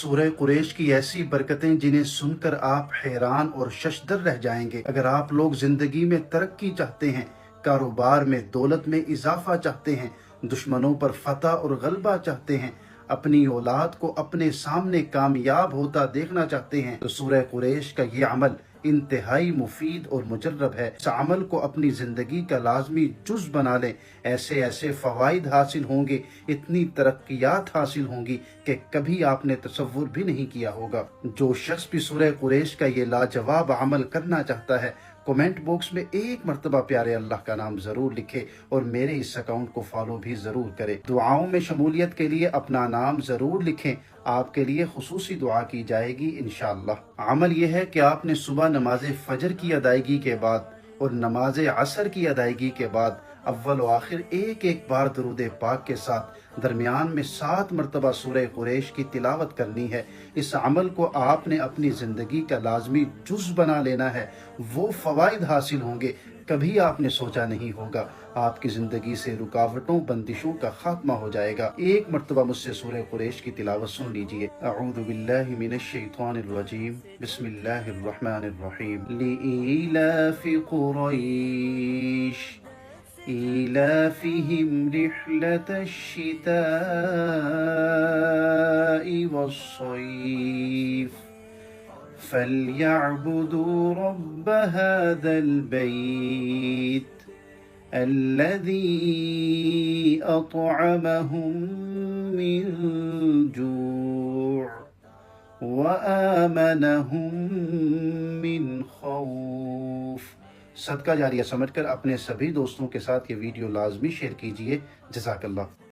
सूरह कुरैश की ऐसी बरकतें जिन्हें सुनकर आप हैरान और शशदर रह जाएंगे। अगर आप लोग जिंदगी में तरक्की चाहते हैं, कारोबार में दौलत में इजाफा चाहते हैं, दुश्मनों पर फतह और गलबा चाहते हैं, अपनी औलाद को अपने सामने कामयाब होता देखना चाहते हैं, तो सूरह कुरैश का ये अमल इंतहाई मुफीद और मुजर्रब है। इस अमल को अपनी जिंदगी का लाजमी जुज बना लें। ऐसे ऐसे फवाइद हासिल होंगे, इतनी तरक्कियात हासिल होंगी कि कभी आपने तसव्वुर भी नहीं किया होगा। जो शख्स भी सूरह कुरैश का ये लाजवाब अमल करना चाहता है, कमेंट बॉक्स में एक मर्तबा प्यारे अल्लाह का नाम जरूर लिखे और मेरे इस अकाउंट को फॉलो भी जरूर करे। दुआओं में शमूलियत के लिए अपना नाम जरूर लिखें, आपके लिए खुसूसी दुआ की जाएगी इंशाअल्लाह। अमल यह है कि आपने सुबह नमाज फजर की अदायगी के बाद और नमाज असर की अदायगी के बाद अव्वल व आखिर एक एक बार दरूद पाक के साथ दरमियान में 7 मरतबा सूरह कुरैश की तिलावत करनी है। इस अमल को आपने अपनी ज़िंदगी का लाजमी जुज़ बना लेना है। वो फ़वाइद हासिल होंगे कभी आपने सोचा नहीं होगा। आपकी ज़िंदगी से रुकावटों बंदिशों का खात्मा हो जाएगा। एक मरतबा मुझसे सूरह कुरैश की तिलावत सुन लीजिए। अऊज़ु बिल्लाहि मिनश शैतानिर रजीम, बिस्मिल्लाहिर रहमानिर रहीम। लिईलाफि कुरैश إيلافهم رحلة الشتاء والصيف فليعبدوا رب هذا البيت الذي أطعمهم من جوع وآمنهم من خوف। सदका जारिया समझकर अपने सभी दोस्तों के साथ ये वीडियो लाजमी शेयर कीजिए। जज़ाकल्लाह।